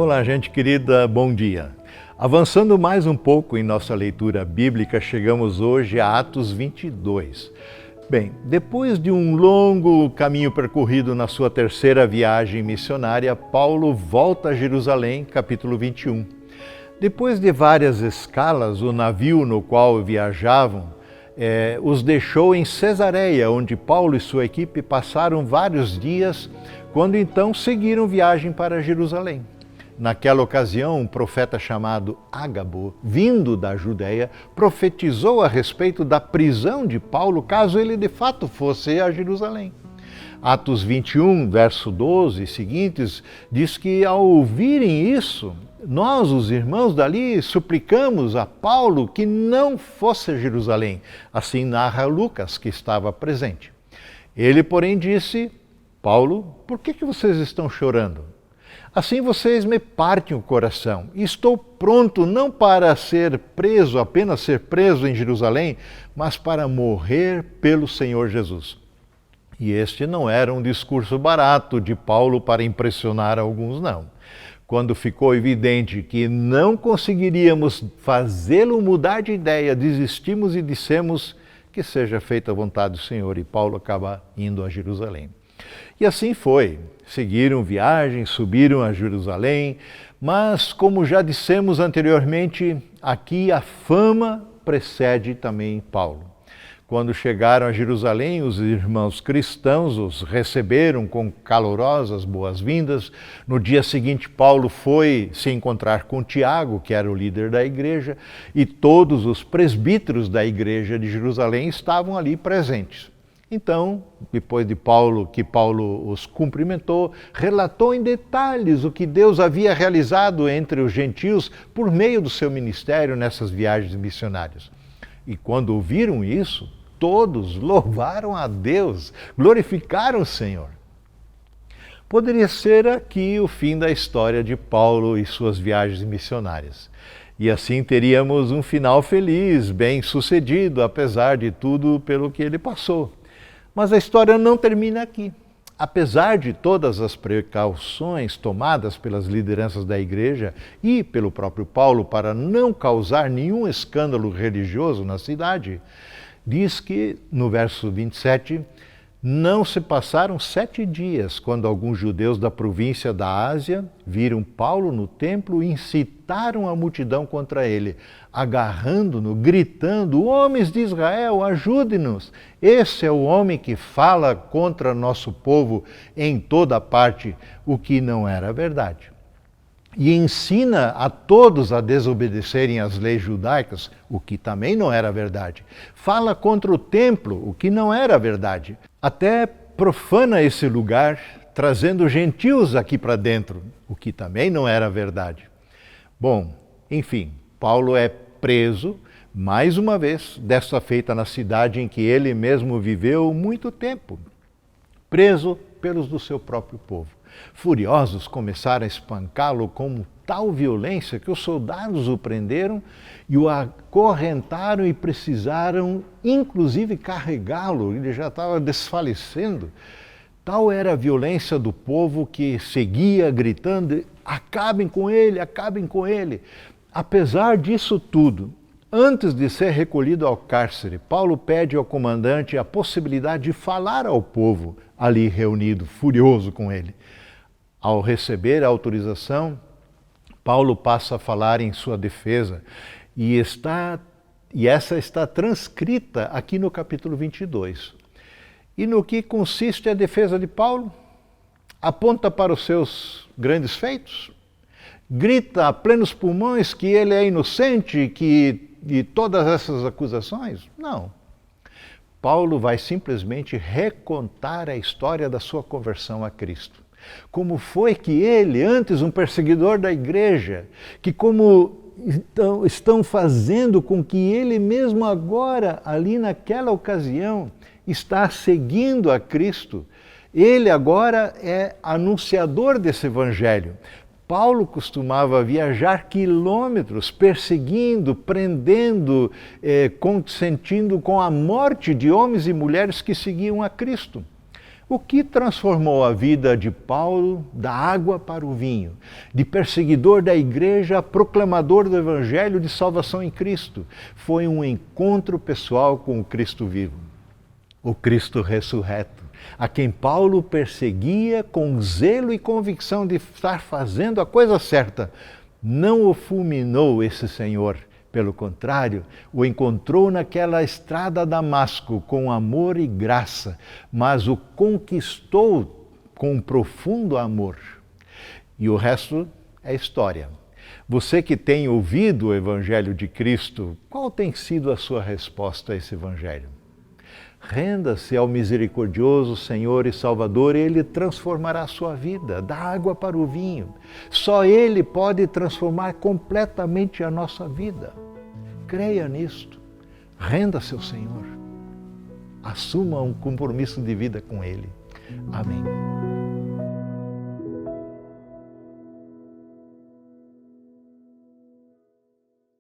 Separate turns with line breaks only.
Olá, gente querida, bom dia. Avançando mais um pouco em nossa leitura bíblica, chegamos hoje a Atos 22. Bem, depois de um longo caminho percorrido na sua terceira viagem missionária, Paulo volta a Jerusalém, capítulo 21. Depois de várias escalas, o navio no qual viajavam os deixou em Cesareia, onde Paulo e sua equipe passaram vários dias, quando então seguiram viagem para Jerusalém. Naquela ocasião, um profeta chamado Ágabo, vindo da Judéia, profetizou a respeito da prisão de Paulo, caso ele de fato fosse a Jerusalém. Atos 21, verso 12 e seguintes, diz que ao ouvirem isso, nós, os irmãos dali, suplicamos a Paulo que não fosse a Jerusalém. Assim narra Lucas, que estava presente. Ele, porém, disse: Paulo, por que vocês estão chorando? Assim vocês me partem o coração. Estou pronto não para ser preso, apenas ser preso em Jerusalém, mas para morrer pelo Senhor Jesus. E este não era um discurso barato de Paulo para impressionar alguns, não. Quando ficou evidente que não conseguiríamos fazê-lo mudar de ideia, desistimos e dissemos que seja feita a vontade do Senhor. E Paulo acaba indo a Jerusalém. E assim foi. Seguiram viagem, subiram a Jerusalém, mas, como já dissemos anteriormente, aqui a fama precede também Paulo. Quando chegaram a Jerusalém, os irmãos cristãos os receberam com calorosas boas-vindas. No dia seguinte, Paulo foi se encontrar com Tiago, que era o líder da igreja, e todos os presbíteros da igreja de Jerusalém estavam ali presentes. Então, depois de Paulo os cumprimentou, relatou em detalhes o que Deus havia realizado entre os gentios por meio do seu ministério nessas viagens missionárias. E quando ouviram isso, todos louvaram a Deus, glorificaram o Senhor. Poderia ser aqui o fim da história de Paulo e suas viagens missionárias. E assim teríamos um final feliz, bem-sucedido, apesar de tudo pelo que ele passou. Mas a história não termina aqui. Apesar de todas as precauções tomadas pelas lideranças da igreja e pelo próprio Paulo para não causar nenhum escândalo religioso na cidade, diz que, no verso 27, não se passaram 7 dias quando alguns judeus da província da Ásia viram Paulo no templo e incitaram a multidão contra ele, agarrando-no, gritando: homens de Israel, ajude-nos! Esse é o homem que fala contra nosso povo em toda parte, o que não era verdade. E ensina a todos a desobedecerem às leis judaicas, o que também não era verdade. Fala contra o templo, o que não era verdade. Até profana esse lugar, trazendo gentios aqui para dentro, o que também não era verdade. Bom, enfim, Paulo é preso, mais uma vez, desta feita na cidade em que ele mesmo viveu muito tempo, preso pelos do seu próprio povo. Furiosos, começaram a espancá-lo com tal violência que os soldados o prenderam e o acorrentaram e precisaram, inclusive, carregá-lo. Ele já estava desfalecendo. Tal era a violência do povo que seguia gritando: acabem com ele, acabem com ele. Apesar disso tudo, antes de ser recolhido ao cárcere, Paulo pede ao comandante a possibilidade de falar ao povo ali reunido, furioso com ele. Ao receber a autorização, Paulo passa a falar em sua defesa e essa está transcrita aqui no capítulo 22. E no que consiste a defesa de Paulo? Aponta para os seus grandes feitos? Grita a plenos pulmões que ele é inocente de todas essas acusações? Não. Paulo vai simplesmente recontar a história da sua conversão a Cristo. Como foi que ele, antes um perseguidor da igreja, que como estão fazendo com que ele mesmo agora, ali naquela ocasião, está seguindo a Cristo, ele agora é anunciador desse evangelho. Paulo costumava viajar quilômetros, perseguindo, prendendo, consentindo com a morte de homens e mulheres que seguiam a Cristo. O que transformou a vida de Paulo da água para o vinho, de perseguidor da igreja a proclamador do evangelho de salvação em Cristo? Foi um encontro pessoal com o Cristo vivo, o Cristo ressurreto, a quem Paulo perseguia com zelo e convicção de estar fazendo a coisa certa. Não o fulminou esse Senhor. Pelo contrário, o encontrou naquela estrada a Damasco com amor e graça, mas o conquistou com um profundo amor. E o resto é história. Você que tem ouvido o Evangelho de Cristo, qual tem sido a sua resposta a esse Evangelho? Renda-se ao misericordioso Senhor e Salvador e Ele transformará a sua vida, da água para o vinho. Só Ele pode transformar completamente a nossa vida. Creia nisto. Renda-se ao Senhor. Assuma um compromisso de vida com Ele. Amém.